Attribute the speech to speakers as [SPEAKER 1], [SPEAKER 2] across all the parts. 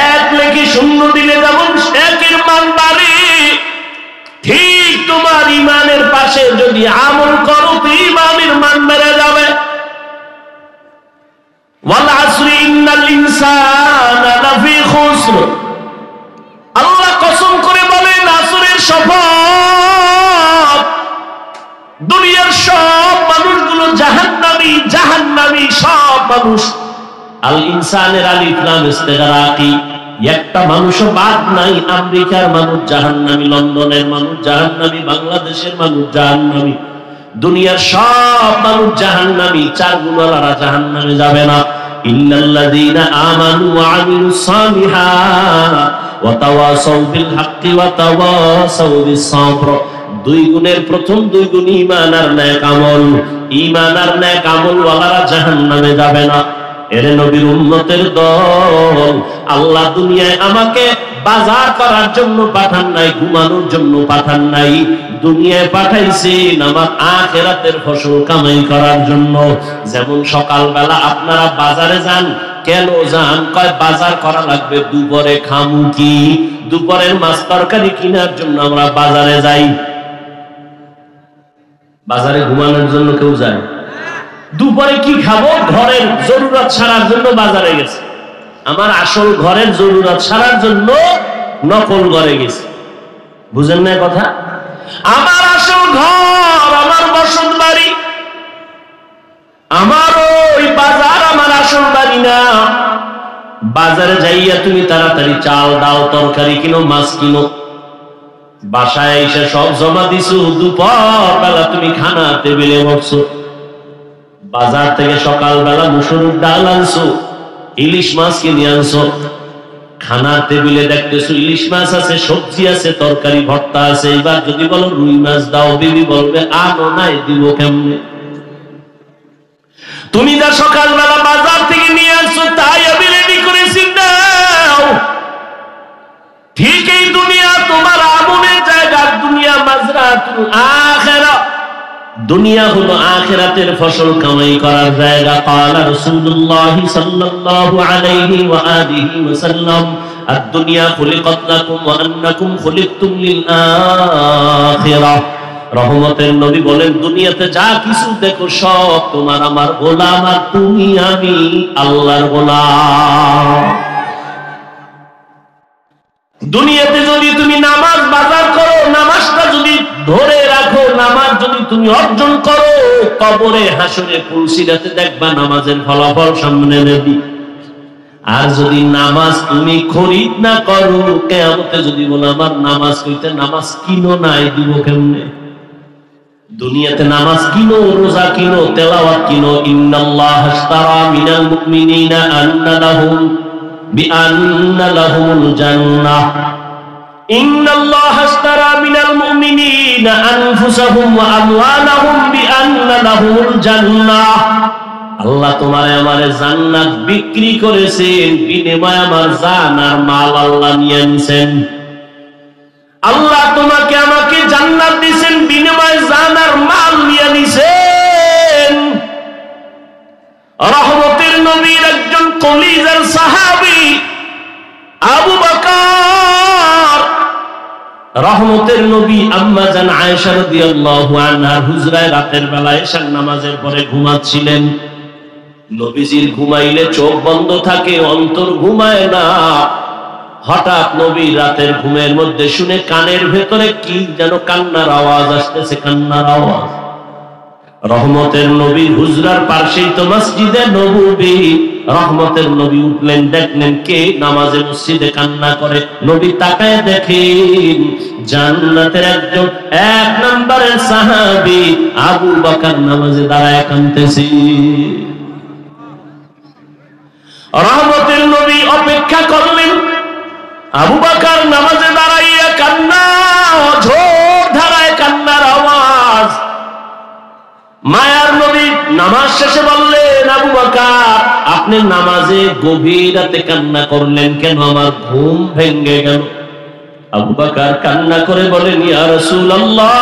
[SPEAKER 1] এক নেকি শূন্য দিলে যেমন একের মান বাড়ে, ঠিক তোমার ইমানের পাশে যদি আমল করো তো ইমানের মান বেড়ে যাবে। ওয়াল আসরি ইন্নাল ইনসানা লাফি খুসর, আল্লাহ কসম করে বলেন আসরের শপথ, দুনিয়ার সব মানুষগুলো জাহান্নামী, জাহান্নামী সব মানুষ। আল ইনসানের আলিফ লাম ইস্তিগরাকি, একটা মানুষও বাদ নাই। আমেরিকার মানুষ জাহান্নামী, লন্ডনের মানুষ জাহান্নামী, বাংলাদেশের মানুষ জাহান্নামী, দুনিয়ার সব মানুষ জাহান্নামী। চার গুণওয়ালারা জাহান্নামে যাবে না। ইল্লাল্লাযীনা আমানু ওয়া আমিলুস সালিহাত ওয়া তাওয়াসাউ বিল হাক্কি ওয়া তাওয়াসাউ বিস সাবর। দুই গুণের প্রথম দুই গুণ ঈমান আর নেক আমল। ঈমান আর নেক আমল ওয়ালারা জাহান্নামে যাবে না। এর নবীর উম্মতের দল, আল্লাহ দুনিয়ায় আমাকে বাজার করার জন্য পাঠান নাই, ঘুমানোর জন্য পাঠান নাই, দুনিয়ায় পাঠাইছেন আমার আখিরাতের ফসল কামাই করার জন্য। যেমন সকালবেলা আপনারা বাজারে যান, কেন যান? কয় বাজার করা লাগবে, দুপুরে খামু কি? দুপুরের মাছ তরকারি কেনার জন্য আমরা বাজারে যাই। বাজারে ঘুমানোর জন্য কেউ যায়? দুপুরে কি খাবো? ঘরের জরুরত সারার জন্য বাজারে গেছে। আমার আসল ঘরের জরুরত সারার জন্য নকল ঘরে গেছে। বুঝেন না কথা? আমার আসল ঘর, আমার বসত বাড়ি, আমার ওই বাজার আমার আসল বাড়ি না। বাজারে যাইয়া তুমি তাড়াতাড়ি চাল দাও, তরকারি কিনো, মাছ কিনো, বাসায় এসে সব জমা দিছো, দুপুর বেলা তুমি খানা টেবিলে বসছো। বাজার থেকে সকালবেলা মুসুরির ডাল আনছো, ইলিশ মাছ কিনে আনছো, খানার টেবিলে দেখতেছো ইলিশ মাছ আছে, সবজি আছে, তরকারি ভর্তা আছে। এবার যদি বলো রুই মাছ দাও, বিবি বলবে আনো নাই, দিব কেমনে? তুমি যা সকালবেলা বাজার থেকে নিয়ে আসছো তাই আমি রেডি করেছি নাও। ঠিক এই দুনিয়া তোমার আমলের জায়গা, দুনিয়া মাজরাতুল আখিরাহ, দুনিয়া হলো আখিরাতের ফসল কামাই করার জায়গা। ক্বালা রাসূলুল্লাহ সাল্লাল্লাহু আলাইহি ওয়া আলিহি ওয়াসাল্লাম আদ-দুনিয়া খুলিকাত লাকুম ওয়া আন্নাকুম খুলিকতুম লিল আখিরাহ। রহমতের নবী বলেন, দুনিয়াতে যা কিছু দেখো সব তোমার আমার গোলাম, আর তুমি আমি আল্লাহর গোলাম। দুনিয়াতে যদি তুমি নামাজ বাজার করো, নামাজটা যদি ধরে রাখো, নামাজ যদি তুমি অর্জন করো, কবরে হাসরে পুলসিরাতে দেখবা নামাজের ফলাফল সামনে নেবি। আর যদি নামাজ তুমি খরিদ না করো, কিয়ামতে যদি বলো আমার নামাজ কইতে নামাজ কিনো নাই, দিব কেমনে? দুনিয়াতে নামাজ কিনো, রোজা কিনো, তেলাওয়াত কিনো। ইন্নাল্লাহ আশতারা মিনাল মুমিনিনা আন্না লাহুম বিআন্না লাহুমুল জান্নাহ। ইন্নাল্লাহ আশতারা মিনাল মুমিনিনা আনফুসাহুম ওয়া আমওয়ালাহুম বিআন্না লাহুমুল জান্নাহ। আল্লাহ তোমারে আমারে জান্নাত বিক্রি করেছেন, বিনিময়ে আমার জান আর মাল আল্লাহ নিয়ে নিছেন। আল্লাহ তোমাকে আমাকে জান্নাত দিয়েছেন, বিনিময়ে জান আর মাল নিয়ে নিছেন। রহমতের নবীর একজন কলিজার সাহাবী আবু বকর, রহমতের নবী আম্মা জান আয়েশা রাদিয়াল্লাহু আনহা হুজরায় রাতের বেলা এশার নামাজের পরে ঘুমাচ্ছিলেন। নবীজির ঘুমাইলে চোখ বন্ধ থাকে, অন্তর ঘুমায় না। হঠাৎ নবী রাতের ঘুমের মধ্যে শুনে কানের ভেতরে কি যেন কান্নার আওয়াজ আসতেছে, কান্নার আওয়াজ। রহমতের নবীর হুজরার পাশেই তো মসজিদে নববী। রহমতের নবী উঠলেন, দেখলেন কে নামাজে মসজিদে কান্না করে। নবী তাকায় দেখেন জান্নাতের একজন এক নম্বরের সাহাবী আবু বকর নামাজে দাঁড়ায় কাঁদতেছে। রহমতের নবী অপেক্ষা করলেন, আবু বকর নামাজে দাঁড়াইয়া কান্না, ঝোর ধারায় কান্নার আওয়াজ। মায়ার নবী নামাজ শেষে বললেন, আবু বকর আপনি নামাজে গভীর রাতে কান্না করলেন কেন? আমার ঘুম ভেঙে গেল। আবু বকর কান্না করে বলেন, ইয়া রাসূলুল্লাহ,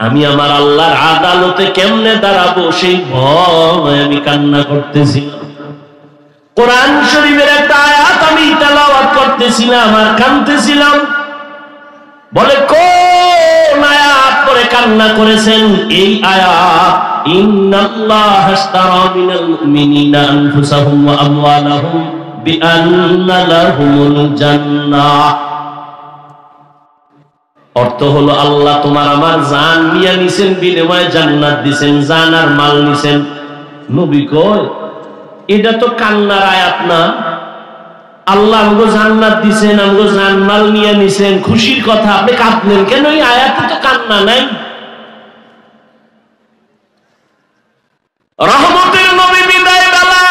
[SPEAKER 1] আমি আমার আল্লাহর আদালতে কেমনে দাঁড়াবো সেই ভয় আমি কান্না করতেছিলাম। কোরআন শরীফের একটা আয়াত আমি তেলাওয়াত করতেছিলাম আর কাঁদতেছিলাম। বলে কোন আয়াত পড়ে কান্না করেছেন? এই আয়াত, ইন্নাল্লাহা আশতারা মিনাল মুমিনিনা আনফুসাহুম ওয়া আমওয়ালাহুম বিআন্না লাহুমুল জান্নাহ। অর্থ হলো আল্লাহ তোমার আমার জান নিয়ে নিছেন, বিনিময়ে জান্নাত দিছেন, জান আর মাল নিছেন। নবী কয় এটা তো কান্নার আয়াত না, আল্লাহ আমগো জান্নাত দিছেন, আমগো জান মাল নিয়ে নিছেন, খুশির কথা, আপনি কাঁদলেন কেন? এই আয়াতে তো কান্না নাই। রহমতের নবী বিদায় বেলা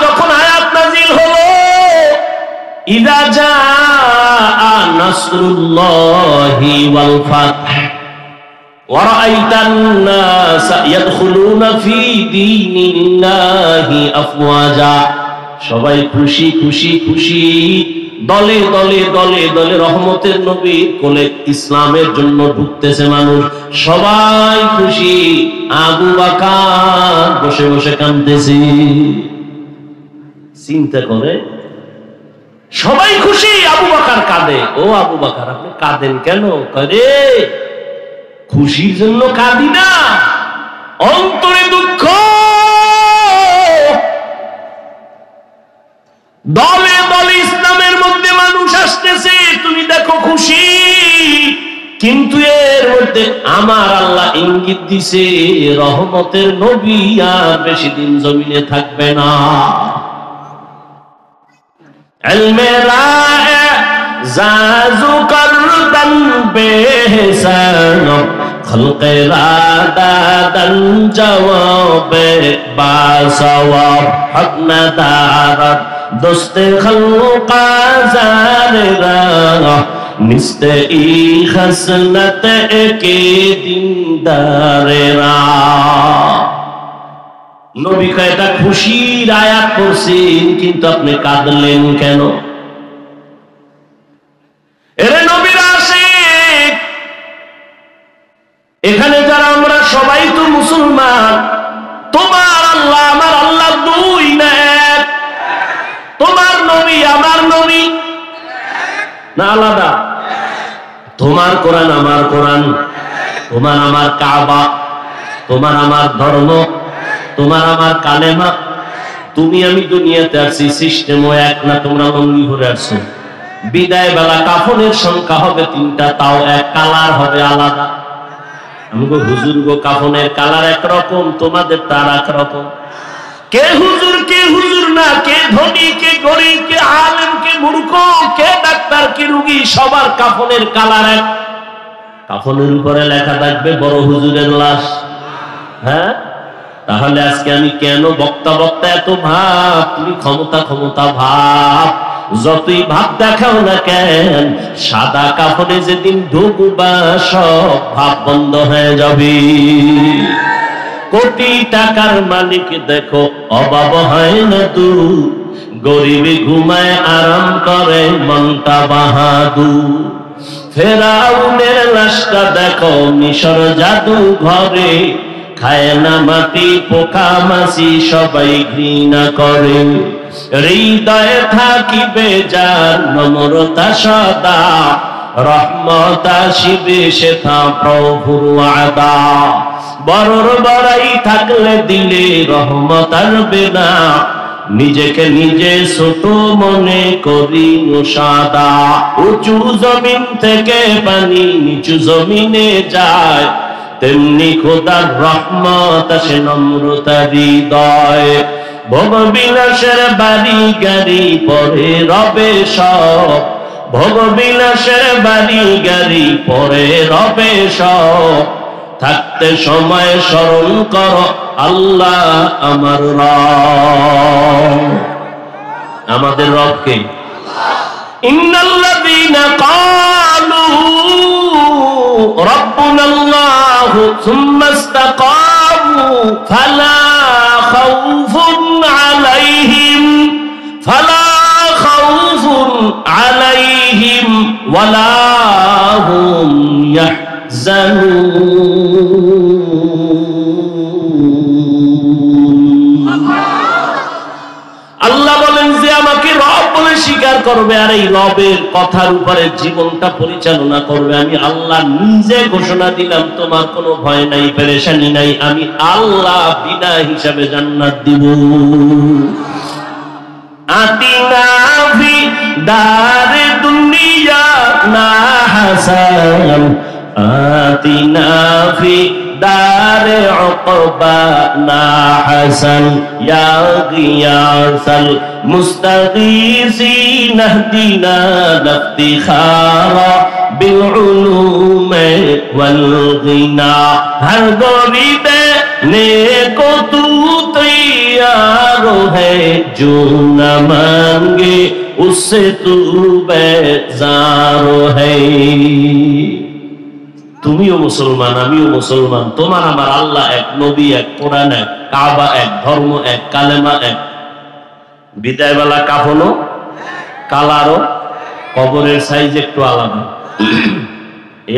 [SPEAKER 1] যখন আয়াত নাজিল হলো, ইযা জাআ নাসরুল্লাহি ওয়াল ফাতহ ওয়া রাআইতান নাসা ইয়াদখুলুনা ফি দীনিল্লাহি আফওয়াজা। সবাই খুশি খুশি খুশি, দলে দলে দলে দলে রহমতের নবী কোলে ইসলামের জন্য ঢুকতেছে মানুষ, সবাই খুশি। আবু বকর বসে বসে কাঁদতেছে। চিন্তা করে, সবাই খুশি, আবু বকর কাঁদে। ও আবু বকর আপনি কাঁদেন কেন? করে খুশির জন্য কাঁদি না, অন্তরে দুঃখ। দলে দলে ইসলামের মধ্যে মানুষ আসতেছে, তুমি দেখো খুশি, কিন্তু এর মধ্যে আমার আল্লাহ ইঙ্গিত দিছে রহমতের নবী আর বেশি দিন জমিনে থাকবে না। ইলমে রায়ে জাজু করদান বেহসান, খলকে রাদাদান জওয়াবে বাসওয়াব, হক নাদারত দোস্তে খলকা জারেরা, নিস্তে ই খসলত একে দিনদারেরা। নবী কয় এটা খুশির আয়াত পড়ছেন, কিন্তু আপনি কাঁদলেন কেন? এরে নবীর আশিক, এখানে যারা আমরা সবাই তো মুসলমান। তোমার আল্লাহ আমার আল্লাহ দুই না এক? তোমার নবী আমার নবী না আলাদা? তোমার কোরআন আমার কোরআন, তোমার আমার কাবা, তোমার আমার ধর্ম, তোমার আমার কালেমা। তুমি আমি দুনিয়াতে আসছি, সিস্টেমও এক না, তোমরা লঙ্গি ঘুরে আসছো। বিদায় বেলা কাফনের সংখ্যা হবে 3টা, তাও এক, কালার হবে আলাদা। আমগো হুজুর গো কাফনের কালার একরকম, তোমাদের তার একরকম। কে হুজুর কে হুজুর না, কে ধনী কে গরিব, কে আলেম কে মূর্খ, কে ডাক্তার কে রোগী, সবার কাফনের কালার এক। কাফনের উপরে লেখা থাকবে বড় হুজুরের লাশ। হ্যাঁ, তাহলে আজকে আমি কেন বক্তা বক্তা এত ভাব? তুমি ক্ষমতা ক্ষমতা ভাব, যতই ভাব দেখাও না কেন, সাদা কাফনে যেদিন ঢুকবা সব ভাব বন্ধ হয়ে যাবে। কোটি টাকার মালিক দেখো অভাব হয় না দূর, গরিবি ঘুমায় আরাম করে মনটা বাহাদুর। ফেরাউনের লাশটা দেখো মিশর জাদু ঘরে, খায় না মাটি পোকা মাছি সবাই ঘৃণা করে। হৃদয়ে থাকিবে যার নম্রতা সদা, রহমত আসিবে সেথা প্রভুর ওয়াদা। বড়র বড়াই থাকলে দিলে রহমত আসবে না, নিজেকে নিজে ছোট মনে করি সাদা। উঁচু জমিন থেকে পানি নিচু জমিনে যায়, তেমনি খোদার রহমত আসে নম্রতা হৃদয়। ভোগ বিলাসের বাড়ি গাড়ি পরে রবে সব, ভোগ বিলাসের বাড়ি গাড়ি পরে রবে সব। থাকতে সময় স্মরণ কর আল্লাহ আমার রব। আমাদের রবকে ইন্নাল্লাযীনা ক্বালু রাব্বুনাল্লাহু সুম্মা ইসতাকামু ফালা খাউফুন আলাইহিম ওয়ালা হুম আল্লাহ বলেন স্বীকার করবে আর এই রবের কথার উপরে জীবনটা পরিচালনা করবে। আমি আল্লাহ নিজে ঘোষণা দিলাম তোমার কোনো ভয় নাই, পেরেশানি নাই, আমি আল্লাহ বিনা হিসাবে জান্নাত দিব। আতিনা ফি দারে দুনিয়া না হাসান, আতিনা ফি দারে উকবা না হাসান, ইয়া গিয়াসাল মুস্তাগীসিন ইহদিনা ইফতিখারা বিল উলুমি ওয়াল গিনা। হর গরিবে নেকো তু तैयार है, जो न मांगे उससे तू बेजार है। তুমিও মুসলমান, আমিও মুসলমান, তোমার আমার আল্লাহ এক, নবী এক, কোরআন এক, কাবা এক, ধর্ম এক, কালেমা এক। বিদায়বেলা কাফনও, কালারও, কবরের সাইজ একটু আলাদা।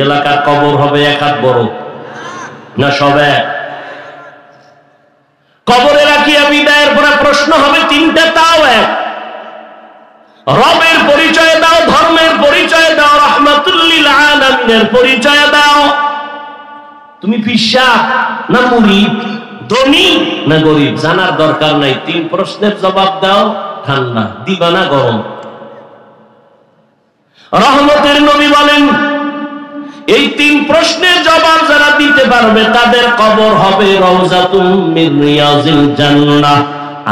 [SPEAKER 1] এলাকার কবর হবে এক হাত বড় না সব এক? কবরে রাখিয়া বিদায়ের পরে প্রশ্ন হবে তিনটা, তাও এক। রবের পরিচয় দাও, ধর্মের পরিচয় দাও, রাহমাতুল লিল আলামিনের পরিচয় দাও। তুমি পিশা না মুরিদ, ধনী না গরিব, জানার দরকার নাই। তিন প্রশ্নের জবাব দাও, ঠান্ডা দিবা না গরম। রহমতের নবী বলেন এই তিন প্রশ্নের জবাব যারা দিতে পারবে তাদের কবর হবে রওজাতুম মিন রিয়াজিল জান্নাহ,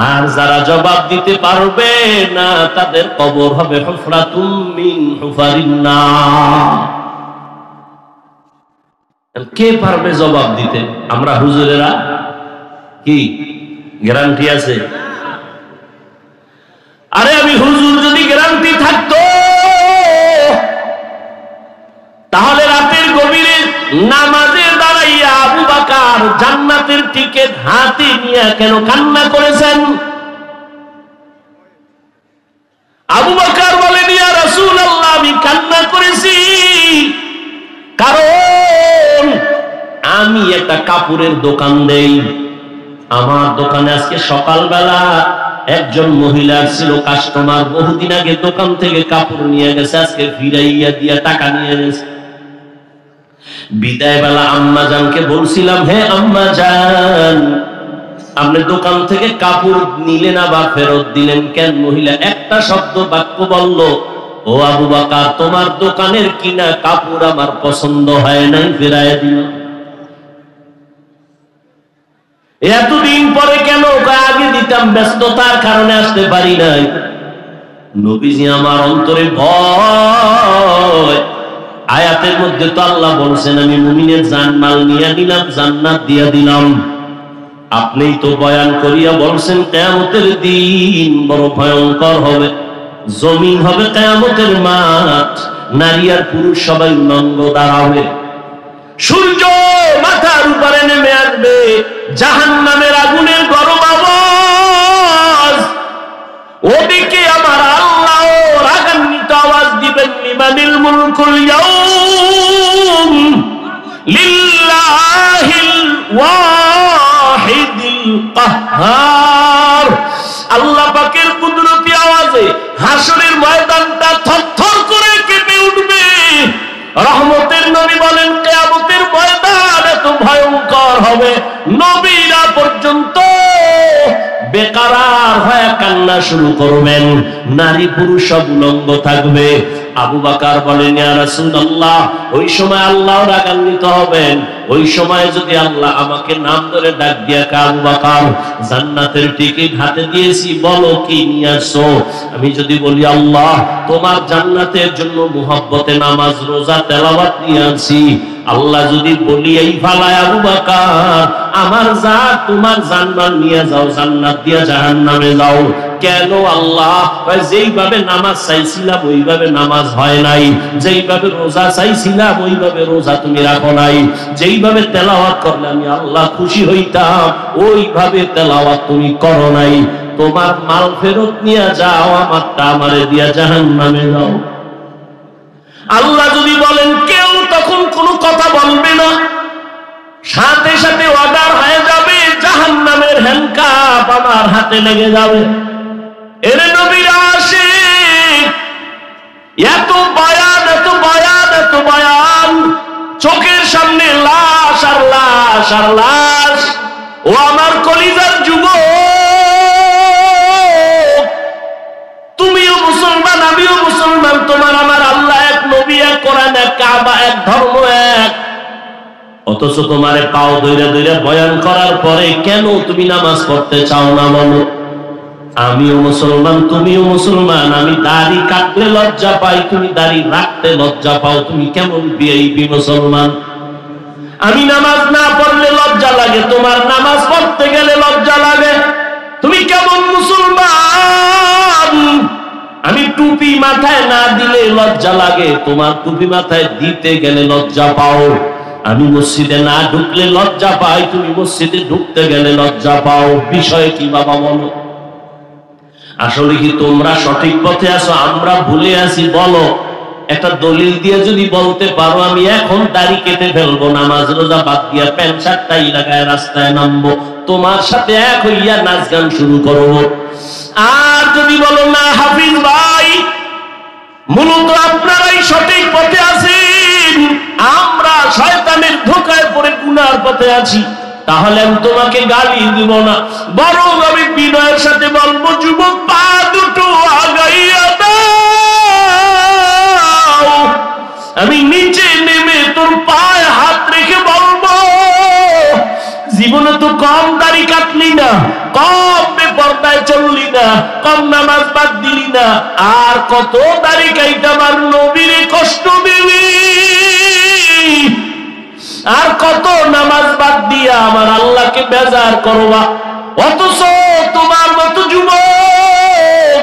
[SPEAKER 1] আর যারা জবাব দিতে পারবে না তাদের কবর হবে হুফরাতুম মিন হুফারিন নার। কে পারবে জবাব দিতে? আমরা হুজুরেরা কি গ্যারান্টি আছে? আরে আমি হুজুর যদি গ্যারান্টি থাকতো তাহলে রাতের গভীরে নামাজে দাঁড়াইয়া আবু বকর জান্নাতের টিকিট হাতে নিয়ে কেন কান্না করেছেন? আবু বকর বলেন, ইয়া রাসূলুল্লাহ, আমি কান্না করেছি কারণ আমি একটা কাপড়ের দোকান দেই। আমার দোকানে আজকে সকালবেলা একজন মহিলা ছিল কাস্টমার, বহুদিন আগে দোকান থেকে কাপড় নিয়ে গেছে, আজকে ফিরাইয়া দিয়া টাকা নিয়ে গেছে। বিদায় বেলা আম্মা জানকে বলছিলাম, হে আম্মা জান, আপনি দোকান থেকে কাপড় নিলেন আবার ফেরত দিলেন কেন? মহিলা একটা শব্দ বাক্য বলল, ও আবু বকর, তোমার দোকানের কিনা কাপড় আমার পছন্দ হয় নাই, ফেরাইয়া দিল। এতদিন পরে কেন? আগে দিতাম, ব্যস্ততার কারণে আসতে পারি নাই। নবীজি আমার অন্তরে ভয়। আয়াতের মধ্যে তো আল্লাহ বলছেন আমি মুমিনের জানমাল নিয়ে নিলাম, জান্নাত দিয়া দিলাম। আপনিই তো বয়ান করিয়া বলছেন কিয়ামতের দিন বড় ভয়ঙ্কর হবে, জমিন হবে কিয়ামতের মাঠ, নারী আর পুরুষ সবাই উলঙ্গ দাঁড়াবে, সূর্য মাথার উপরে নেমে আসবে, জাহান্নামের আগুনের গরম আওয়াজ। ওদিকে আমার আল্লাহ রাগান্বিত আওয়াজ দিবেন, লিমানিল মুলকুল ইয়াউম লিল্লাহিল ওয়াহিদিল কাহ্হার। আল্লাহ পাকের কুদরতি আওয়াজে হাসরের ময়দানটা থরথর করে কেঁপে উঠবে। রহমতের নবী বলেন কিয়ামতের ময়দান এত ভয়ঙ্কর হবে, নবীরা পর্যন্ত বেকারার হয়ে কান্না শুরু করবেন, নারী পুরুষ সব উলঙ্গ থাকবে। আবু বকর বলেন, ইয়া রাসূলুল্লাহ, ওই সময় আল্লাহ রাগান্বিত হবেন। ওই সময় যদি আল্লাহ আমাকে নাম ধরে ডাক দিয়া আবু বকর, জান্নাতের টিকিট হাতে দিয়েছি, বলো কি নিয়ে আসো? আমি যদি বলি আল্লাহ তোমার জান্নাতের জন্য মুহাব্বতে নামাজ রোজা তেলাওয়াত নিয়ে আসি, আল্লাহ যদি বলি এই ফালায় আবু বকর আমার যা তোমার জান্নাত নিয়ে যাও, জান্নাত দিয়া জাহান্নামে যাও, কেন আল্লাহ? যেইভাবে নামাজ চাইছিলাম ওইভাবে নামাজ হয় নাই, যেইভাবে রোজা চাইছিলাম ওইভাবে রোজা তুমি রাখো নাই, যেইভাবে তেলাওয়াত করলে আমি আল্লাহ খুশি হইতাম ওইভাবে তেলাওয়াত তুমি করো নাই। তোমার মাল ফেরত নিয়ে যাও, আমারটা আমারে দিয়া জাহান্নামে যাও। আল্লাহ যদি বলেন কেউ তখন কোনো কথা বলবে না, সাথে সাথে অর্ডার হয়ে যাবে, জাহান্নামের হ্যান্ডকাপ আমার হাতে লেগে যাবে। এর নবীর আশিক এত বয়ান, এত বয়ান, এত বয়ান, চোখের সামনে লাশ আর লাশ আর লাশ। ও আমার কলিজার যুবক, তুমিও মুসলমান, আমিও মুসলমান, তোমার আমার আল্লাহ এক, নবী এক, কোরআন এক, কাবা এক, ধর্ম এক। অথচ তোমারে পাও ধইরা ধইরা বয়ান করার পরে কেন তুমি নামাজ পড়তে চাও না বলো? আমিও মুসলমান, তুমিও মুসলমান, আমি দাড়ি কাটলে লজ্জা পাই, তুমি দাড়ি রাখতে লজ্জা পাও, তুমি কেমন ভিআইপি মুসলমান? আমি নামাজ না পড়লে লজ্জা লাগে, তোমার নামাজ পড়তে গেলে লজ্জা লাগে, তুমি কেমন মুসলমান? আমি টুপি মাথায় না দিলে লজ্জা লাগে, তোমার টুপি মাথায় দিতে গেলে লজ্জা পাও। আমি মসজিদে না ঢুকলে লজ্জা পাই, তুমি মসজিদে ঢুকতে গেলে লজ্জা পাও। বিষয় কি বাবা বলো? আসলে কি তোমরা সঠিক পথে আছো, আমরা ভুলে আছি? বলো, একটা দলিল দিয়ে যদি বলতে পারো আমি এখন দাড়ি কেটে ফেলবো, নামাজ রোজা বাদ দিয়া প্যান্ট শার্টটাই লাগায় রাস্তায় নামবো, তোমার সাথে এক হইয়া নাচ গান শুরু করবো। আর যদি বলো না হাফিজ ভাই, মূলত আপনারাই সঠিক পথে আছেন, আমরা শয়তানের ধোঁকায় পড়ে গুনার পথে আছি, তাহলে আমি তোমাকে গালি দিব না, বরং আমি বিনয়ের সাথে বলবো, যুবক পা দুটো আগাইয়া দাও। আমি নিচে নেমে তোর পায়ে হাত রেখে বলবো, জীবনে তো কম দাড়ি কাটলি না, কম বেপরদায় চললি না, কম নামাজ বাদ দিলি না, আর কত দাড়ি কাইটা আমার নবীরে কষ্ট দিবি, আর কত নামাজ বাদ দিয়া আমার আল্লাহকে বেজার করবা। অথচ তোমার মতো যুবক,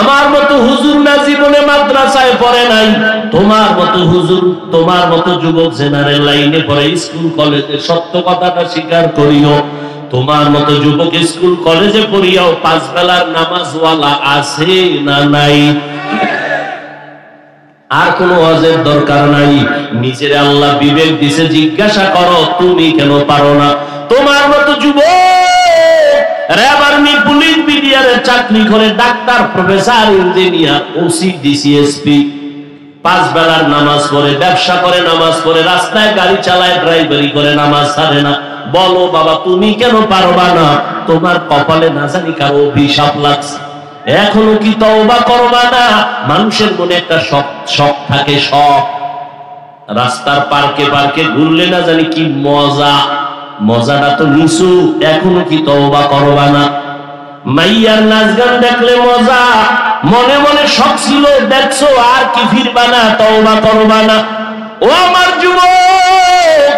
[SPEAKER 1] আমার মতো হুজুর না জীবনে মাদ্রাসায় পড়ে নাই, তোমার মতো হুজুর, তোমার মতো যুবক জেনারেল লাইনে পড়ে, স্কুল কলেজে, সত্য কথাটা স্বীকার করিও, তোমার মতো যুবক স্কুল কলেজে পড়িয়াও 5 বেলার নামাজওয়ালা আছে না নাই? আর কোন ওয়াজের দরকার নাই, নিজের আল্লাহ বিবেক দিছে, জিজ্ঞাসা করো তুমি কেন পারো না? তোমার মতো যুবক র্যাব, আর্মি, পুলিশ, বিডিআরে চাকরি করে, doctor, professor, engineer, OC, DC SP, 5 বেলার নামাজ পড়ে, ব্যবসা করে নামাজ পড়ে, রাস্তায় গাড়ি চালায়, ড্রাইভারি করে, নামাজ ছাড়ে না। বলো বাবা তুমি কেন পারবা না? তোমার কপালে না জানি কারো অভিশাপ লাগছে, এখনো কি তওবা করবা না? মানুষের মনে একটা শখ থাকে, শখ, রাস্তার পার্কে পার্কে ঘুরলে না জানি কি মজা, মজাটা তো নিছু, এখনো কি তওবা করবা না? মাইয়ার নাচ গান দেখলে মজা, মনে মনে শখ ছিল, দেখছো, আর কি ফিরবা না, তওবা করবা না? ও আমার যুবক,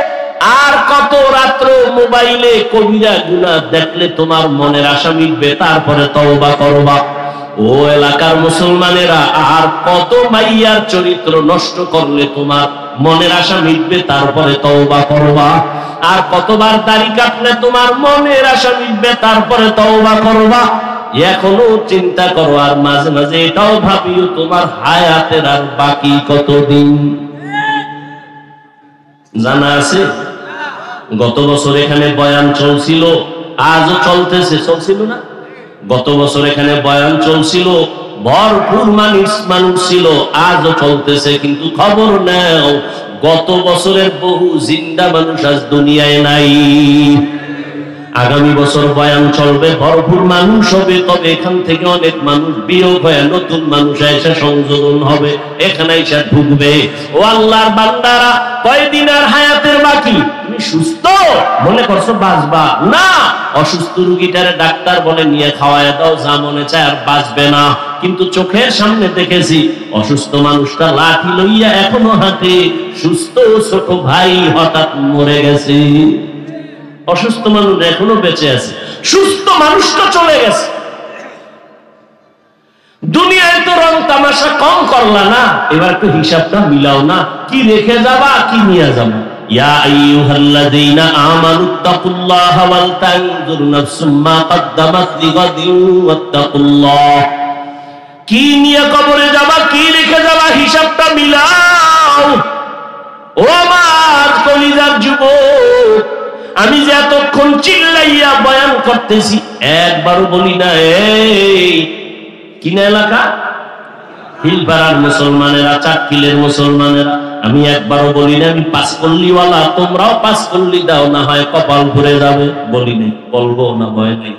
[SPEAKER 1] আর কত রাত্র মোবাইলে কবিরা গুনাহ দেখলে তোমার মনের আশা মিটবে, তারপরে তওবা করবা? ও এলাকার মুসলমানেরা, আর কত মাইয়ার চরিত্র নষ্ট করলে তোমার মনের আশা মিটবে, তারপরে তওবা করবা? আর কতবার দাড়ি কাটলে তোমার মনের আশা মিটবে, তারপরে তওবা করবা? এখনো চিন্তা করো, আর মাঝে মাঝে এটাও ভাবিও, তোমার হায়াতের আর বাকি কতদিন? জানা আছে গত বছর এখানে বয়ান চলছিল, আজও চলতেছে, চলছিল না? গত বছর এখানে বয়ান চলছিল, ভরপুর মানুষ ছিল, আজও চলতেছে, কিন্তু খবর নাও গত বছরের বহু জিন্দা মানুষ আজ দুনিয়ায় নাই। আগামী বছর বয়ান চলবে, ভরপুর মানুষ হবে, তবে এখান থেকে অনেক মানুষ বিয়োগ হয়ে নতুন মানুষ এসে সংযোজন হবে, এখানে এসে ঢুকবে। ও আল্লাহর বান্দারা, কয়দিন আর হায়াতের বাকি? তুমি সুস্থ মনে করছো বাঁচবা না, অসুস্থ রোগীটারে ডাক্তার বলে নিয়ে খাওয়ায় দাও, যা মনে চায়, আর বাঁচবে না। কিন্তু চোখের সামনে দেখেছি অসুস্থ মানুষটা লাঠি লইয়া এখনো হাঁটে, সুস্থ ছোট ভাই হঠাৎ মরে গেছে। অসুস্থ মানুষ এখনো বেঁচে আছে, সুস্থ মানুষটা চলে গেছে। দুনিয়ায় তো রং তামাশা কম করলা না, এবার একটু হিসাবটা মিলাও না, কি রেখে যাবা, কি নিয়ে যাবা? ইয়া আইয়ুহাল্লাযীনা আমানুত্তাকুল্লাহা ওয়াল তানজুর নাফসুম মা কদ্দামাত লিগাদিন ওয়াত্তাকুল্লাহ। কি নিয়ে কবরে যাবা, কি রেখে যাবা, হিসাবটা মিলাও। ও আমার কলিজার যুবক, আমি যে এতক্ষণ চিল্লাইয়া বয়ান করতেছি, একবারও বলি না এই কিনা এলাকা, হিলপাড়ার মুসলমানেরা, চাটকিলের মুসলমানেরা, আমি একবারও বলি না আমি 5 কল্লিওয়ালা, তোমরাও 5 কল্লি দাও, না হয় কপাল ঘুরে যাবে। বলি নাই, বলবো না, ভয় নেই।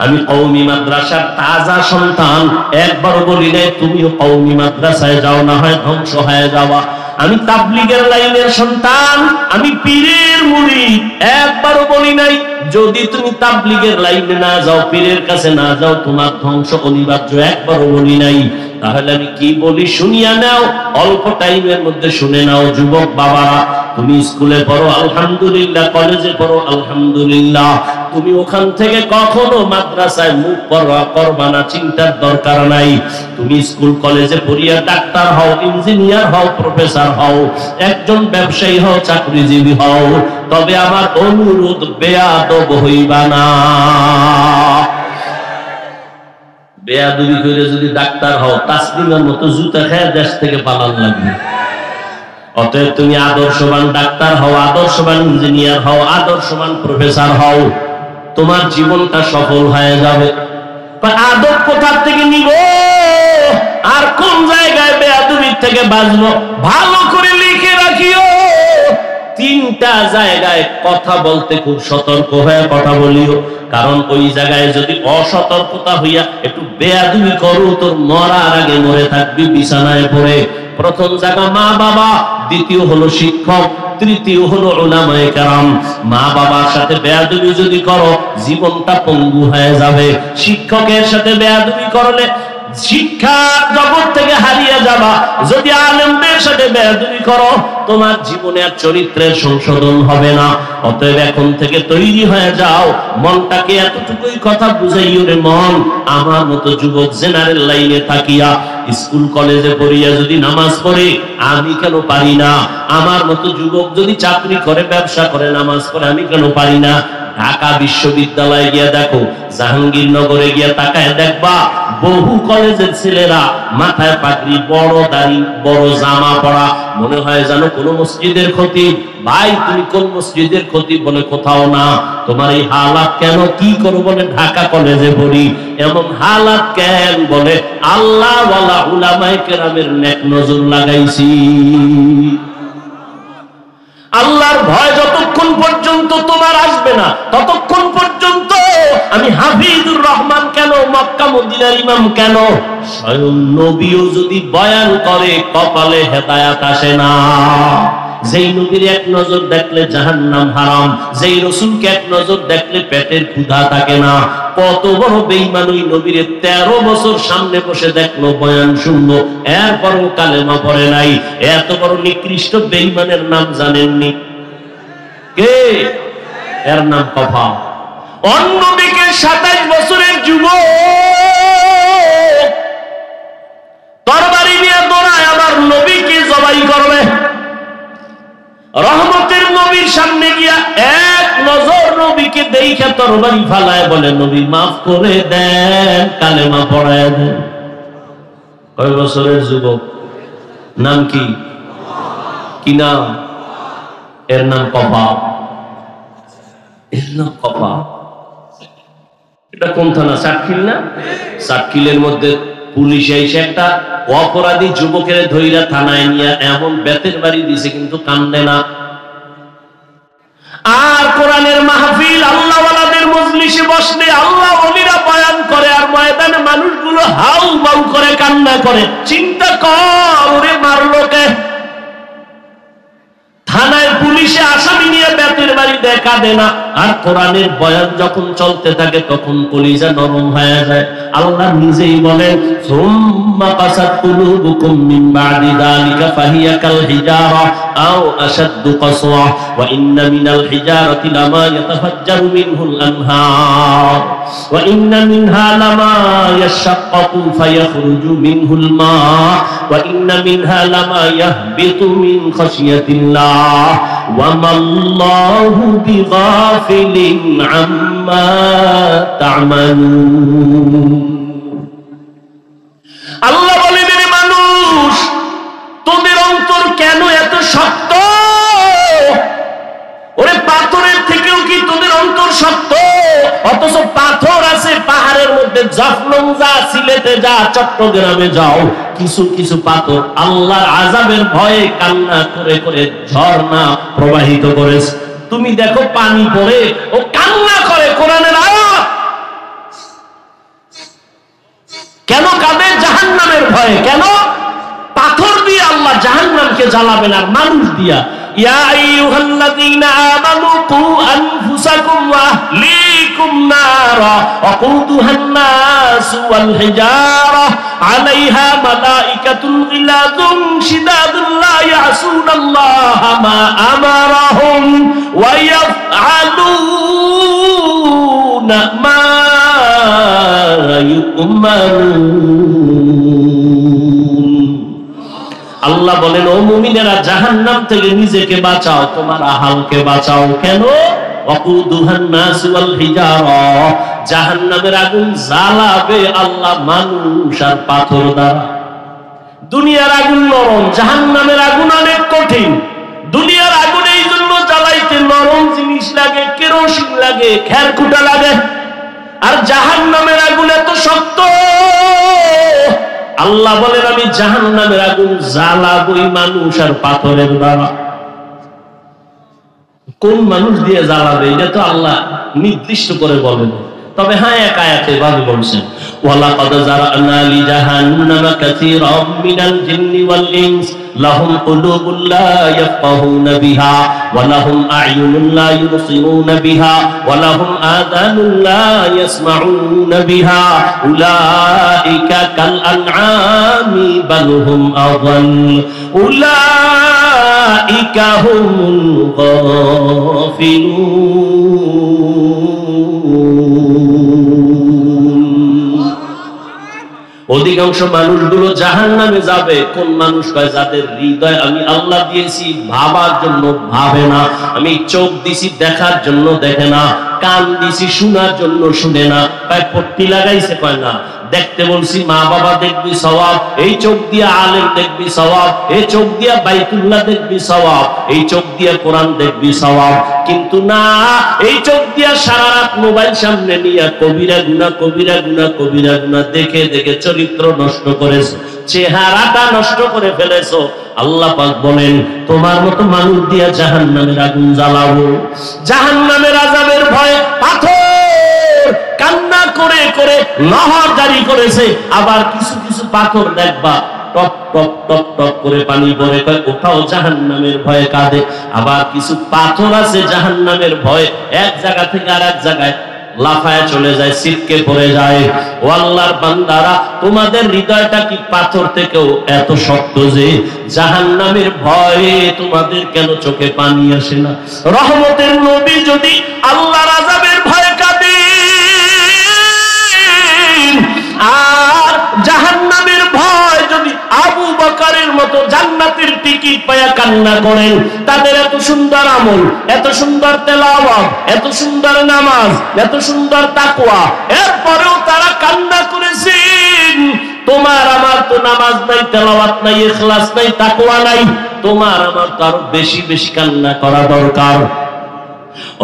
[SPEAKER 1] আমি কওমি মাদ্রাসার তাজা সন্তান, একবারও বলি নাই তুমিও কওমি মাদ্রাসায় যাও, না হয় ধ্বংস হয়ে যাওয়া। আমি তাবলীগের লাইনের সন্তান, আমি পীরের মুরিদ, একবারও বলি নাই যদি তুমি তাবলীগের লাইনে না যাও, পীরের কাছে না যাও, তোমার ধ্বংস অনিবার্য, একবারও বলি নাই। তাহলে আমি কি বলি শুনিয়া নাও, অল্প টাইমের মধ্যে শুনে নাও। যুবক বাবারা, তুমি স্কুলে পড়ো আলহামদুলিল্লাহ, কলেজে পড়ো আলহামদুলিল্লাহ, তুমি ওখান থেকে কখনো মাদ্রাসায় মুখ পড়া করবা না, চিন্তার দরকার নাই। তুমি স্কুল কলেজে পড়িয়া ডাক্তার হও, ইঞ্জিনিয়ার হও, প্রফেসর হও, একজন ব্যবসায়ী হও, চাকরিজীবী হও, তবে আমার অনুরোধ বেয়াদব হইবা না। বেয়াদবি করে যদি ডাক্তার হও, তাসলিমের মতো জুতা খেয়ে দেশ থেকে পালান লাগবে। অতএব তুমি আদর্শবান ডাক্তার হও, আদর্শবান ইঞ্জিনিয়ার হও, আদর্শবান প্রফেসর হও, তোমার জীবনটা সফল হয়ে যাবে। আদব কোথা থেকে নিব আর কোন জায়গায় বেয়াদবির থেকে বাঁচবো, ভালো করে লিখে রাখিও। 3টা জায়গায় কথা বলতে খুব সতর্ক হয়ে কথা বলিও, কারণ ওই জায়গায় যদি অসতর্কতা হইয়া একটু বেয়াদবি করো, তোর মরার আগে মরে থাকবি বিছানায় পড়ে। প্রথম জায়গা মা বাবা, দ্বিতীয় হলো শিক্ষক, তৃতীয় হলো উলামায়ে কেরাম। মা বাবার সাথে বেয়াদবি যদি করো, জীবনটা পঙ্গু হয়ে যাবে। শিক্ষকের সাথে বেয়াদবি করলে শিক্ষা জগৎ থেকে হারিয়ে যাবা। যদি আলেমদের সাথে বেয়াদবি করো, তোমার জীবনে আর চরিত্রের সংশোধন হবে না। অতএব এখন থেকে তৈরি হয়ে যাও, মনটাকে এতটুকুই কথা বুঝাইও রে মন, আমার মতো যুবক জেনারেল লাইনে থাকিয়া স্কুল কলেজে পড়িয়া যদি নামাজ পড়ে, আমি কেন পারি না? আমার মতো যুবক যদি চাকরি করে, ব্যবসা করে, নামাজ পড়ে, আমি কেন পারি না? ঢাকা বিশ্ববিদ্যালয়ে গিয়া দেখো, জাহাঙ্গীরনগরে গিয়া তাকায় দেখবা বহু কলেজের ছেলেরা মাথায় পাগড়ি, বড় দাড়ি, বড় জামা পরা, মনে হয় জানো কোন মসজিদের খতিব। ভাই তুমি কোন মসজিদের খতিব? বলে কোথাও না। তোমার এই হালাত কেন? কি করো? বলে ঢাকা কলেজে পড়ি। এমন হালাত কেন? বলে আল্লাহ ওয়ালা উলামায়ে কেরামের নেক নজর লাগাইছি। আল্লাহর ভয় যতক্ষণ পর্যন্ত তোমার আসবে না, ততক্ষণ পর্যন্ত আমি হাফিজুর রহমান কেন, মক্কা মদিনার ইমাম কেন, স্বয়ং নবীও যদি বয়ান করে কপালে হেদায়েত আসে না। যেই নবীর এক নজর দেখলে জাহান্নাম হারাম, যেই রাসূলকে এক নজর দেখলে পেটের ক্ষুধা থাকে না। কত বড় বেঈমান ওই নবীর 13 বছর সামনে বসে দেখলো, বয়ান শুনলো, এরপরও কালেমা পড়ে নাই। এত বড় নিকৃষ্ট বেঈমানের নাম জানেননি? কে? এর নাম কফা। অন্যদিকে 27 বছরের যুবক তরবারি নিয়ে দৌড়ায় আমার নবীকে জবাই করবে। রহমতের নবীর সামনে গিয়া এক নজর নবীকে দেখে তরবারি ফালায়, বলে নবী মাফ করে দেন, কালেমা পড়ায় দেন। কয় বছরের যুবক? নাম কি? কি নাম? এর নাম কফা। এর নাম কফা। এটা কোন থানা? চাটখিল না? চাটখিলের মধ্যে পুলিশ এসে একটা অপরাধী যুবকের ধইরা থানায় নিয়ে এমন বেতের বাড়ি দিছে, কিন্তু কান্দে না। আর কোরআনের মাহফিল, আল্লাহ ওয়ালাদের মজলিসে বসলে আল্লাহ ওলিরা বয়ান করে, আর ময়দানে মানুষগুলো হাউ মাউ করে কান্না করে। চিন্তা কর, ওরে মারলো কে? থানায় পুলিশে আসামি নিয়ে বেতের বাড়ি দেয়, কাঁদে না। আর কোরআনের বয়ান যখন চলতে থাকে তখন কলিজা নরম হয়ে যায়। আল্লাহ নিজেই বলেন, সুম্মা কাসাত কুলুবুকুম মিন বাদি যালিকা ফাহিয়া কাল হিজারা আও আশাদ্দু কাসওয়া ওয়া ইন্না মিনাল হিজারাতি লামা ইয়াতাফাজ্জারু মিনহুল আনহার ওয়া ইন্না মিনহা লামা ইয়াশাক্কাকু ফায়াখরুজু মিনহুল মা ওয়া ইন্না মিনহা লামা ইয়াহবিতু মিন খাশিয়াতিল্লাহ ওয়া মাল্লাহু বিগাফিলিন আম্মা তা'মালুন। আল্লাহ বলেন, রে মানুষ, তোদের অন্তর কেন এত শক্ত? ওরে পাথরের থেকেও কি তোদের অন্তর শক্ত? অথচ পাথর আছে পাহাড়ের মধ্যে মধ্যে জাফলং যা, সিলেটে যা, চট্টগ্রামে যাও, কিছু কিছু পাথর আল্লাহর আযাবের ভয়ে কান্না করে করে ঝর্ণা প্রবাহিত করেছে। তুমি দেখো পানি পড়ে ও কান্না করে কোরআনের আয়াত। কেন কাঁদে? জাহান্নামের ভয়ে। কেন? পাথর দিয়ে আল্লাহ জাহান্নামকে জ্বালাবেন, আর মানুষ দিয়া। ইয়া আইয়ুহাল্লাযীনা আমানু কু আনফুসাকুম ওয়া আহলিকুম নারা ওয়াকুদুহান নাসু ওয়াল হিজারা আলাইহা মালাইকাতুন গিলাযুন শিদাদুন লা ইয়াসুনাল্লাহা মা আমারাহুম ওয়া ইয়াফআলুনা মা ইউমারুন। আল্লাহ বলেন, ও মুমিনেরা, জাহান্নাম থেকে নিজেকে বাঁচাও, তোমার আহালকে বাঁচাও। কেন? ওয়াকুদুহান নাস ওয়াল হিজারা, জাহান্নামের আগুন জ্বালাবে আল্লাহ মানুষ আর পাথর দ্বারা। দুনিয়ার আগুন নরম, জাহান্নামের আগুন অনেক কঠিন। দুনিয়ার আগুন এই জন্য জ্বালাইতে নরম জিনিস লাগে, কেরোসিন লাগে, খেরকুটা লাগে, আর জাহান্নামের আগুন এত শক্ত। আল্লাহ বলেন, আমি জাহান্নামের আগুন জ্বালাবই মানুষ আর পাথরের দ্বারা। কোন মানুষ দিয়ে জ্বালাবে এটা তো আল্লাহ নির্দিষ্ট করে বলেন, তবে হ্যাঁ এক আয়াতে ভাবে বলছেন, ওয়ালাকাদ যারানা লিজাহান্নামা কাসীরাম মিনাল জিন্নি ওয়াল ইনস লাহুম কুলুবুন লা ইয়াফকাহুনা বিহা ওয়া লাহুম আ'য়ুনুন লা ইউবসিরুনা বিহা ওয়া লাহুম আযানুন লা ইয়াসমাউনা বিহা উলাইকা কাল আনআমি বাল হুম আযাল উলাইকা হুমুল গাফিলুন। অধিকাংশ মানুষগুলো জাহান্নামে যাবে। কোন মানুষ? কয় যাদের হৃদয় আমি আল্লাহ দিয়েছি ভাবার জন্য ভাবে না, আমি চোখ দিছি দেখার জন্য দেখে না, কান দিছি শোনার জন্য শুনে না। কয় পট্টি লাগাইছে? কয় না, দেখতে বলছি মা বাবা দেখবি সওয়াব, এই চোখ দিয়া আলেম দেখবি সওয়াব, এই চোখ দিয়া বাইতুল্লাহ দেখবি সওয়াব, এই চোখ দিয়া কোরআন দেখবি সওয়াব। কিন্তু না, এই চোখ দিয়া সারা রাত মোবাইল সামনে নিয়ে কবিরা গুনাহ কবিরা গুনাহ কবিরা গুনাহ দেখে দেখে চরিত্র নষ্ট করেছো, চেহারাটা নষ্ট করে ফেলেছো। আল্লাহ পাক বলেন, তোমার মতো মানুষ দিয়া জাহান্নামের আগুন জ্বালাবো। জাহান্নামের আযাবের ভয়ে পাথর কান্না করে করে নহর জারি করেছে। আবার কিছু কিছু পাথর দেখবা টপ টপ টপ টপ করে পানি পড়ে, কয় ওটাও জাহান্নামের ভয়ে কাঁদে। আবার কিছু পাথর আছে জাহান্নামের ভয়ে এক জায়গা থেকে আরেক জায়গায় লাফায় চলে যায়, ছিটকে পড়ে যায়। ও আল্লাহর বান্দারা, তোমাদের হৃদয়টা কি পাথর থেকেও এত শক্ত যে জাহান্নামের ভয়ে তোমাদের কেন চোখে পানি আসে না? রহমতের নবী যদি আল্লাহর আযাবের ভয়ে কাঁদেন, আর জাহান্নামের ভয় যদি আবু বকরের মতো জান্নাতের টিকিট পায়া কান্না করেন, তাদের এত সুন্দর আমল, এত সুন্দর তেলাওয়াত, এত সুন্দর নামাজ, এত সুন্দর তাকওয়া, এরপরেও তারা কান্না করেছেন। তোমার আমার তো নামাজ নাই, তেলাওয়াত নাই, ইখলাস নাই, তাকওয়া নাই, তোমার আমার তো আরো বেশি বেশি কান্না করা দরকার।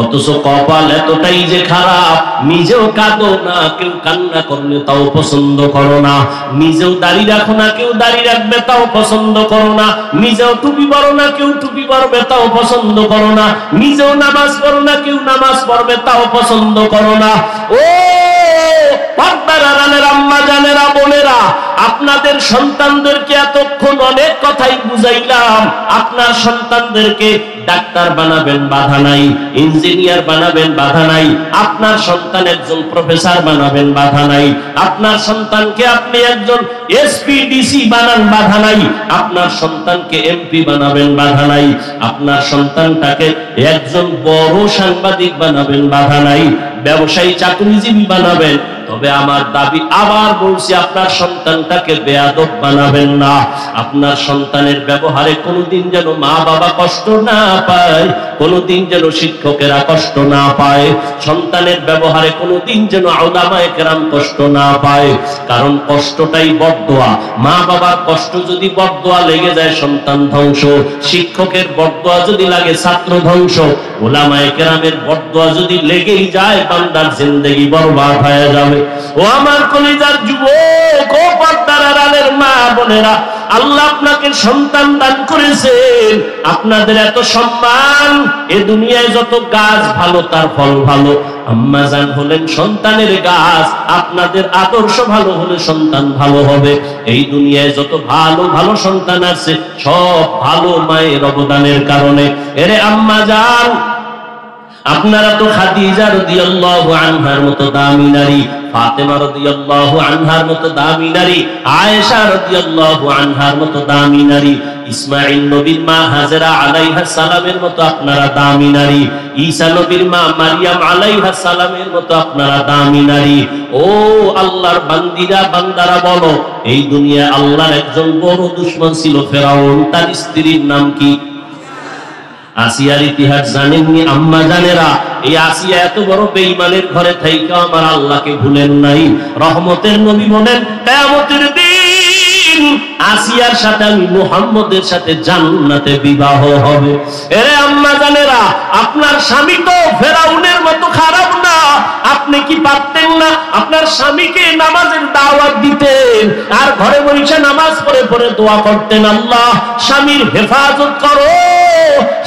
[SPEAKER 1] অথচ কপাল এতটাই যে খারাপ, নিজেও কাঁদো না, কেউ কান্না করলে তাও পছন্দ করো না, নিজেও দাড়ি রাখো না, কেউ দাড়ি রাখবে তাও পছন্দ করো না, নিজেও টুপি পরো না, কেউ টুপি পরবে তাও পছন্দ করো না, নিজেও নামাজ পড়ো না, কেউ নামাজ পড়বে তাও পছন্দ করো না। ও পর্দার আড়ালের আম্মা জানেরা, বোনেরা, আপনাদের সন্তানদেরকে এতক্ষণ অনেক কথাই বুঝাইলাম। আপনার সন্তানদেরকে ডাক্তার বানাবেন, বাধা নাই, ইঞ্জিনিয়ার বানাবেন, বাধা নাই, আপনার সন্তান একজন প্রফেসর বানাবেন, বাধা নাই, আপনার সন্তানকে আপনি একজন এসপিডিসি বানান, বাধা নাই, আপনার সন্তানকে এমপি বানাবেন, বাধা নাই, আপনার সন্তানটাকে একজন বড় সাংবাদিক বানাবেন, বাধা নাই, ব্যবসায়ী চাকরিজীবী বানাবেন। তবে আমার দাবি, আবার বলছি, আপনার সন্তানটাকে বেয়াদব বানাবেন না। আপনার সন্তানের ব্যবহারে কোনোদিন যেন মা বাবা কষ্ট না পায়, কোনোদিন যেন শিক্ষকেরা কষ্ট না পায়, সন্তানের ব্যবহারে কোনোদিন যেন উলামায়ে কেরাম কষ্ট না পায়, কারণ কষ্টটাই বদদোয়া। মা বাবার কষ্ট যদি বদদোয়া লেগে যায় সন্তান ধ্বংস, শিক্ষকের বদদোয়া যদি লাগে ছাত্র ধ্বংস, উলামায়ে কেরামের বদদোয়া যদি লেগেই যায় বান্দার জিন্দেগি বরবাদ হয়ে যাবে। ও আমার কলিজার যুবক, ও পর্দার আড়ালের মা বোনেরা, আল্লাহ আপনাকে সন্তান দান করেছেন, আপনাদের এত সম্মান। এ দুনিয়ায় যত গাছ ভালো তার ফল ভালো, আম্মা জান হলেন সন্তানের গাছ, আপনাদের আদর্শ ভালো হলে সন্তান ভালো হবে। এই দুনিয়ায় যত ভালো ভালো সন্তান আছে সব ভালো মায়ের অবদানের কারণে। এরে আম্মা জান, আপনারা তো খাদিজা রাদিয়াল্লাহু আনহার মতো দামি নারী, ফাতেমা রাদিয়াল্লাহু আনহার মতো দামি নারী, আয়েশা রাদিয়াল্লাহু আনহার মতো দামি নারী, ইসমাঈল নবীর মা হাজেরা আলাইহা সালামের মতো আপনারা দামি নারী, ঈসা নবীর মা মারিয়াম আলাইহা সালামের মতো আপনারা দামি নারী। ও আল্লাহর বান্দিরা বান্দারা বলো, এই দুনিয়ায় আল্লাহর একজন বড় দুশমন ছিল ফেরাউন, তার স্ত্রীর নাম কি? আসিয়ার ইতিহাস জানেননি আম্মা জানেরা? এই আসিয়া এত বড় বেঈমানের ঘরে থাইকা আমার আল্লাহকে ভুলেন নাই। রহমতের নবী বলেন কিয়ামতের দিন আসিয়ার সাথে আমি মুহাম্মদের সাথে জান্নাতে বিবাহ হবে। এরে আম্মা জানেরা, আপনার স্বামী তো ফেরাউনের মতো খারাপ না। আপনি কি পারতেন না আপনার স্বামীকে নামাজের দাওয়াত দিতেন আর ঘরে বসে নামাজ পড়ে পড়ে দোয়া করতেন, আল্লাহ স্বামীর হেফাজত করো,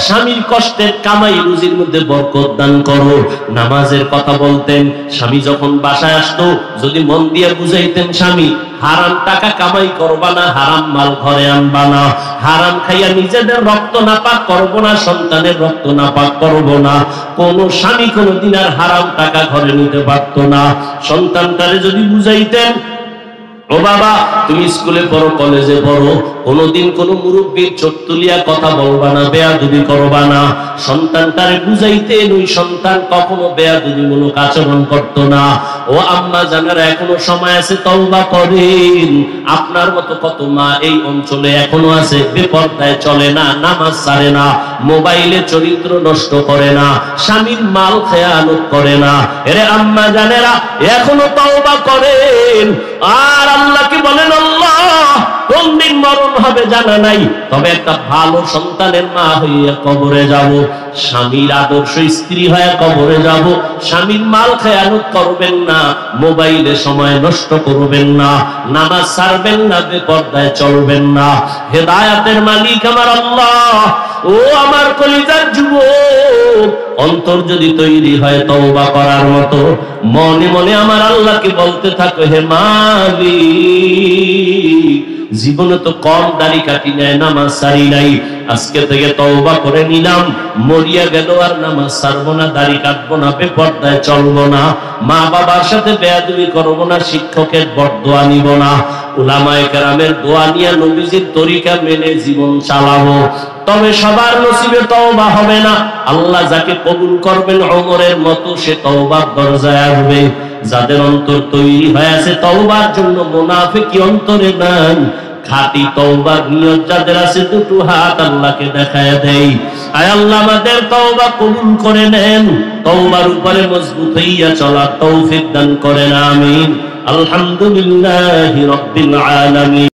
[SPEAKER 1] স্বামীর কষ্টের কামাই রুজির মধ্যে বরকত দান করো। নামাজের কথা বলতেন। স্বামী যখন বাসায় আসতো যদি মন দিয়ে বুঝাইতেন, স্বামী হারাম টাকা কামাই করবা না, হারাম মাল ঘরে আনবা না, হারাম খাইয়া নিজেদের রক্ত নাপাক করবো না, সন্তানের রক্ত নাপাক করবো না। কোন স্বামী কোনদিন আর হারাম টাকা ঘরে নিতে পারতো না। সন্তানটারে যদি বুঝাইতেন, ও বাবা তুমি স্কুলে পড়ো, কলেজে পড়ো, কোনদিন কোন মুরব্বীর চোখ তুলিয়া কথা বলবা না, বেয়াদবি করবা না, সন্তানটারে বুঝাইতেন, ওই সন্তান কখনো বেয়াদবিমূলক আচরণ করতো না। ও আম্মা জানেরা, এখনো সময় আছে, তওবা করেন। আপনার মতো কত মা এই অঞ্চলে এখনো আছে, বেপরদায় চলে না, নামাজ ছাড়ে না, মোবাইলে চরিত্র নষ্ট করে না, স্বামীর মাল খেয়ানত করে না। এরে আম্মা জানেরা, এখনো তওবা করেন। আর আল্লাহকে বলেন, আল্লাহ কোন দিন মরণ হবে জানা নাই, তবে একটা ভালো সন্তানের মা হইয়া কবরে যাব, স্বামীর আদর্শ স্ত্রী হয়ে কবরে যাব। স্বামীর মাল খেয়ানত করবেন না, মোবাইলে সময় নষ্ট করবেন না, নামাজ ছাড়বেন না, বেপরদায় চলবেন না। হেদায়েতের মালিক আমার আল্লাহ। ও আমার কলিজার যুবক, অন্তর যদি তৈরি হয় তওবা করার মতো, মনে মনে আমার আল্লাহকে বলতে থাকো, হে মালিক, জীবনে তো কম দাড়ি কাটি নাই, নামাজ ছাড়ি নাই, আজকে থেকে তওবা করে নিলাম, মরিয়া গেল আর নামাজ ছাড়বো না, দাড়ি কাটবো না, বেপরদায় চলবো না, মা বাবার সাথে বেয়াদবি করবো না, শিক্ষকের বদদোয়া নিব না, উলামায়ে কেরামের দোয়া নিয়ে নবীজির তরিকা মেনে জীবন চালাবো। তবে সবার নসিবে তওবা হবে না। আল্লাহ যাকে কবুল করবেন ওমরের মতো, সে তওবার দরজায় আসবে। যাদের অন্তর তৈরি হয়ে আছে তওবার জন্য, মুনাফিকি অন্তরে নাই, খাঁটি তওবার নিয়ত যাদের আছে, দুটো হাত আল্লাহকে দেখায় দেই, আয় আল্লাহ আমাদের তওবা কবুল করে নেন, তওবার উপরে মজবুত হইয়া চলার তৌফিক দান করেন, আমিন। আলহামদুলিল্লাহি রাব্বিল আলামিন।